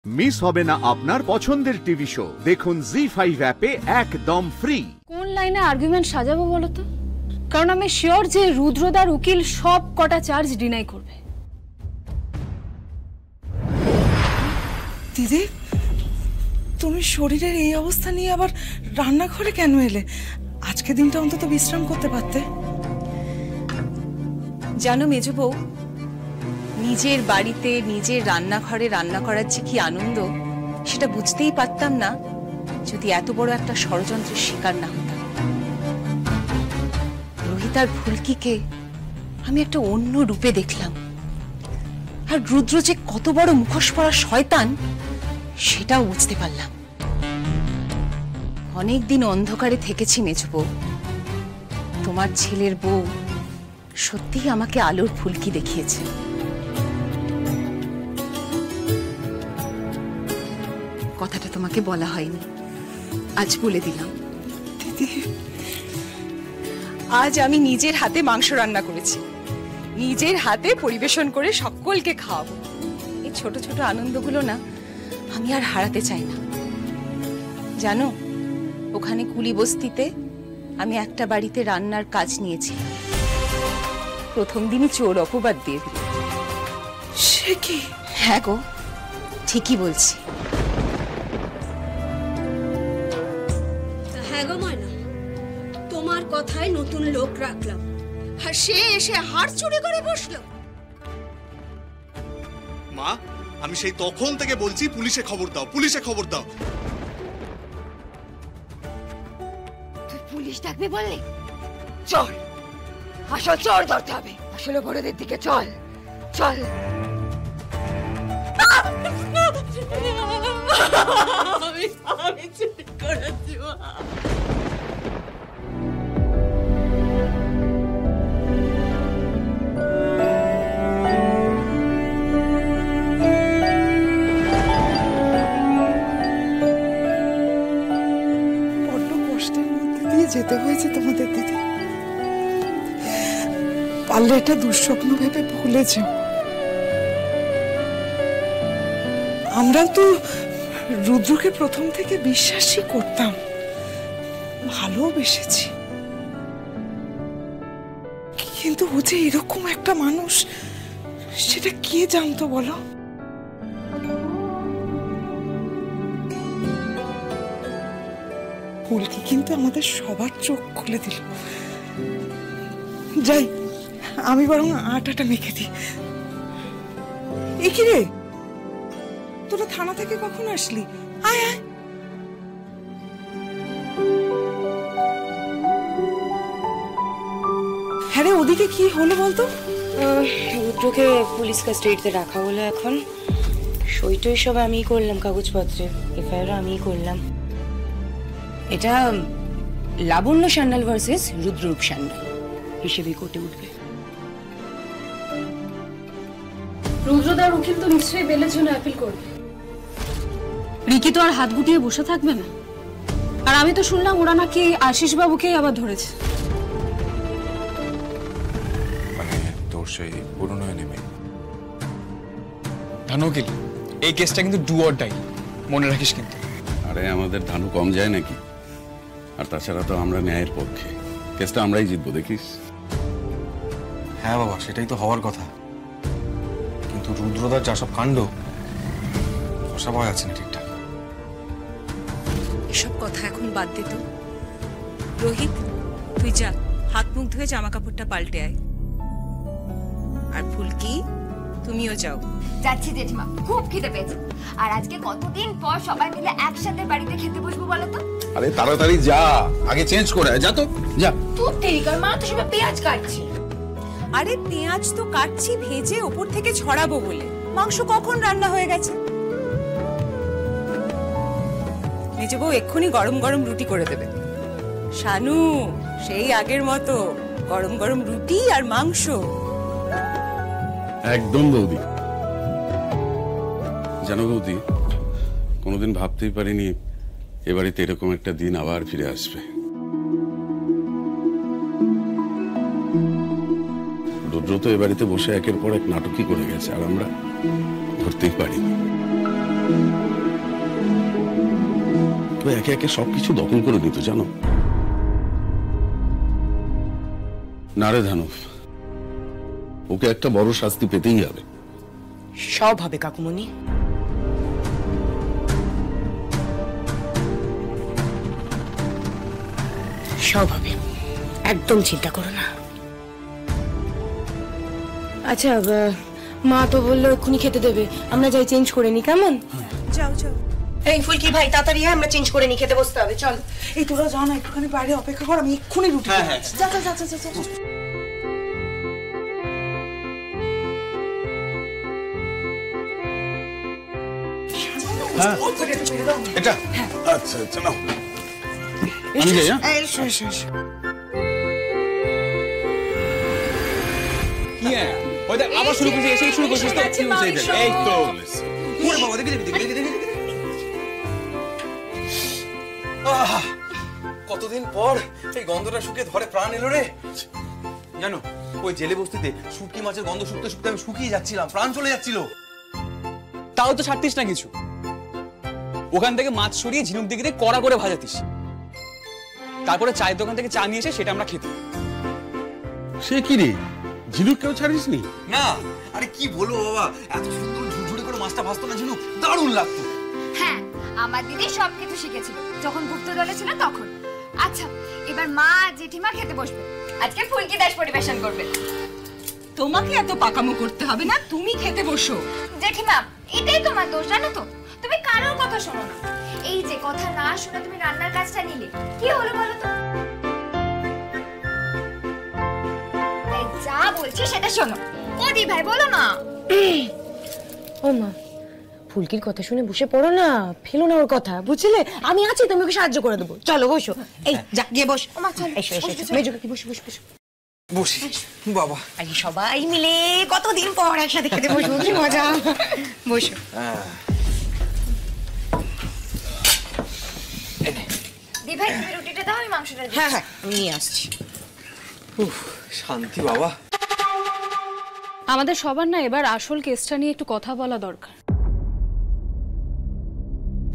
Miss হবে না আপনার পছন্দের টিভি শো। দেখুন জি5 অ্যাপে একদম ফ্রি। কোন লাইনে আর্গুমেন্ট সাজাবো বলো তো? কারণ আমি শিওর যে রুদ্রদার উকিল সব কটা চার্জ ডিনাই করবে। দিদি, তুমি শরীরের এই অবস্থা নিয়ে আবার রান্নাঘরে কেন এলে? আজকে দিনটা অন্তত বিশ্রাম করতে পারতে। জানো মেজো বউ, নিজের বাড়িতে নিজের রান্নাঘরে রান্না করার যে কি আনন্দ সেটা বুঝতেই পারতাম না যদি এত বড় একটা ষড়যন্ত্রের শিকার না হতাম। রোহিত আর ফুলকিকে আমি একটা অন্য রূপে দেখলাম, আর রুদ্র যে কত বড় মুখোশ পরা শয়তান সেটাও বুঝতে পারলাম। অনেকদিন অন্ধকারে থেকেছি মেজো বউ, তোমার ছেলের বউ সত্যিই আমাকে আলোর ফুলকি দেখিয়েছে। কথাটা তোমাকে বলা হয়নি, আজ বলে দিলাম। দিদি, আজ আমি নিজের হাতে মাংস রান্না করেছি, নিজের হাতে পরিবেশন করে সকলকে খাওয়াবো। এই ছোট ছোট আনন্দগুলো না আমি আর হারাতে চাই না। জানো, ওখানে কুলি বস্তিতে আমি একটা বাড়িতে রান্নার কাজ নিয়েছিলাম। প্রথম দিনই চোর অপবাদ দিয়ে দিল। সে কি? হ্যাঁ গো, ঠিকই বলছি। হ্যাঁ গো ময়না, তোমার কথায় নতুন লোক রাখলাম আর সে এসে হাড় চুরি করে বসলো। মা, আমি সেই তখন থেকে বলছি পুলিশে খবর দাও, পুলিশে খবর দাও। তুই পুলিশ ডাকবি বললি? চল, আসল চোর ধরতে হবে। আসলে বড়দের দিকে চল চল। আমি চুরি করেছি। বড্ড কষ্টের মধ্যে দিয়ে যেতে হয়েছে তোমাদের দিদি। পারলে এটা দুঃস্বপ্ন ভেবে ভুলে যেও। আমরাও তো রুদ্রকে প্রথম থেকে বিশ্বাসই করতাম, ভালোবেসেছি, কিন্তু ও যে এরকম একটা মানুষ সেটা কে জানতো বলো? ফুলকি কিন্তু আমাদের সবার চোখ খুলে দিল। যাই, আমি বরং আটাটা মেখে দিই। এ কি রে, তোরা থানা থেকে কখন আসলি? আয় আয়। হ্যাঁ রে, ওদিকে কি হলো বলতো? রুদ্রকে পুলিশ কাস্টাডিতে রাখা হলো। এখন সই টই সব আমিই করলাম, কাগজপত্রে এফআইআর আমিই করলাম। এটা লাবণ্য সান্যাল ভার্সেস রুদ্ররূপ সান্যাল হিসেবে কোর্টে উঠবে। রুদ্রদার উকিল তো নিশ্চয়ই বেলের জন্য অ্যাপিল করবে। রিকি তো আর হাত গুটিয়ে বসে থাকবে না। আর আমি তো শুনলাম ওরা নাকি আশিস বাবুকেই আবার ধরেছে। মানে তোর সেই পুরনো নেমে ধানু উকিল, এই কেসটা কিন্তু ডু অর ডাই, মনে রাখিস কিন্তু। আরে আমাদের ধানু কম যায় নাকি? আর তাছাড়া তো আমরা ন্যায়ের পক্ষে, কেসটা আমরাই জিতবো, দেখিস। হ্যাঁ বাবা, সেটাই তো হওয়ার কথা, কিন্তু রুদ্রদার যা সব কাণ্ড ভরসা পাওয়া যাচ্ছে না ঠিকঠাক। এসব কথা এখন বাদ দে তো। রোহিত, তুই যা, হাত মুখ ধুয়ে জামা কাপড়টা পাল্টে আয়। আর ফুলকি, তুমিও যাও। যাচ্ছি জেঠিমা, খুব খিদে পেয়েছে। আর আজকে কতদিন পর সবাই মিলে একসাথে বাড়িতে খেতে বসবো বলো তো? আরে তাড়াতাড়ি যা, আগে চেঞ্জ করে যা তো, যা। খুব দেরি কর মা, তো সবাই পেঁয়াজ কাটছি। আরে পেঁয়াজ তো কাটছি ভেজে ওপর থেকে ছড়াবো বলে, মাংস কখন রান্না হয়ে গেছে। মেজো বউ এক্ষুনি গরম গরম রুটি করে দেবে। শানু, সেই আগের মতো গরম গরম রুটি আর মাংস। একদম বৌদি। জানো বৌদি, কোনোদিন ভাবতেই পারিনি এ বাড়িতে এরকম একটা দিন আবার ফিরে আসবে। রুদ্র তো এ বাড়িতে বসে একের পর এক নাটকই করে গেছে, আর আমরা ধরতেই পারিনি। তো একে একে সবকিছু দখল করে দিত জানো। না রে ধানু, ওকে একটা বড় শাস্তি পেতেই হবে। সব হবে কাকুমণি। সব হবে, একদম চিন্তা করো না। আচ্ছা, মা তো বললো এক্ষুনি খেতে দেবে, আমরা যাই চেঞ্জ করে নি, কেমন? যাও যাও। এই ফুলকি ভাই তাড়াতাড়ি, আমরা চেঞ্জ করে নি, খেতে বসতে হবে, চল। এই তোরা যাও না, একটুখানি বাইরে অপেক্ষা কর, আমি এক্ষুনি রুটি বানাচ্ছি। যা যা যা যা যা যা। এটা আচ্ছা আচ্ছা নাও, আমি যাই। হ্যাঁ এসো এসো এসো। ওই দেখ আবার শুরু করছিস, এসে শুরু করছিস তো। এই তো ওরে বাবা, দেখি দেখি দেখি দেখি। কতদিন পর এই গন্ধটা শুকিয়ে ধরে প্রাণ এলো রে। জানো, ওই জেলে বস্তিতে শুটকি মাছের গন্ধ শুকতে শুকতে আমি শুকিয়ে যাচ্ছিলাম, প্রাণ চলে যাচ্ছিল। তাও তো ছাড়তিস না কিছু। ওখান থেকে মাছ সরিয়ে ঝিনুক দিকে দিয়ে কড়া করে ভাজাতিস, তারপরে চায়ের দোকান থেকে চা নিয়ে এসে সেটা আমরা খেতাম। সে কি রে, ঝিনুক কেউ ছাড়িস নি? না, আরে কি বলবো বাবা, এত সুন্দর ঝুরঝুরে করে মাছটা ভাজতো না ঝিনুক, দারুণ লাগতো। হ্যাঁ, আমার দিদি সবকিছু শিখেছিল যখন গুপ্ত দলে ছিল তখন। আচ্ছা, এবার মা জেঠিমা খেতে বসবে। আজকে ফুলকি দাস পরিবেশন করবে। তোমাকে এত পাকামো করতে হবে না, তুমি খেতে বসো। জেঠিমা, এটাই তোমার দোষ, জানো তো? তুমি কারোর কথা শোনো না। এই যে কথা না শুনে তুমি রান্নার কাজটা নিলে, কি হলো বলো তো? এই যা বলছি সেটা শোনো। ও দি ভাই বলো না। ও মা, ফুলকির কথা শুনে বসে পড়ো না, ফেলো না ওর কথা, বুঝলে? আমি আছি, তুমি ওকে সাহায্য করে দেবো। চলো বসো। এই যা গিয়ে বস। এসো এসো এসো, মেজো কাকি বসো বসো বসো। বসি বাবা। আরে সবাই মিলে কতদিন পর একসাথে খেতে বসবো, কি মজা। বসো। দি ভাই, তুমি রুটিটা দাও, আমি মাংসটা দিই। হ্যাঁ হ্যাঁ, আমি নিয়ে আসছি। শান্তি বাবা। আমাদের সবার না এবার আসল কেসটা নিয়ে একটু কথা বলা দরকার।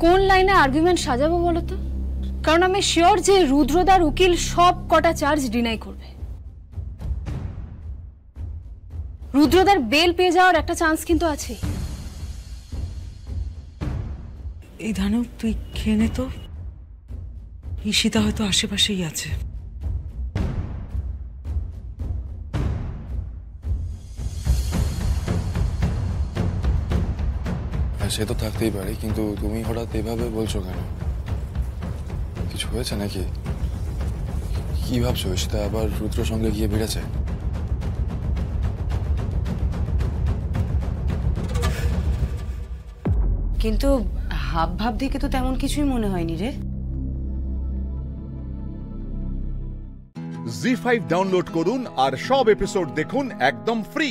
কোন লাইনে আর্গুমেন্ট সাজাবো বলো তো? কারণ আমি শিওর যে রুদ্রদার উকিল সব কটা চার্জ ডিনাই করবে। রুদ্রদার বেল পেয়ে যাওয়ার একটা চান্স কিন্তু আছে। এই ধানু, তুই খেয়ে নে তো, ঈশিতা হয়তো আশেপাশেই আছে। সে তো থাকতেই পারে, কিন্তু তুমি হঠাৎ এভাবে বলছো কেন? কিছু হয়েছে নাকি? কি ভাবছো? সেটা আবার রুদ্রর সঙ্গে গিয়ে বেড়েছে? কিন্তু হাব ভাব দেখে তো তেমন কিছুই মনে হয়নি রে। জি5 ডাউনলোড করুন আর সব এপিসোড দেখুন একদম ফ্রি।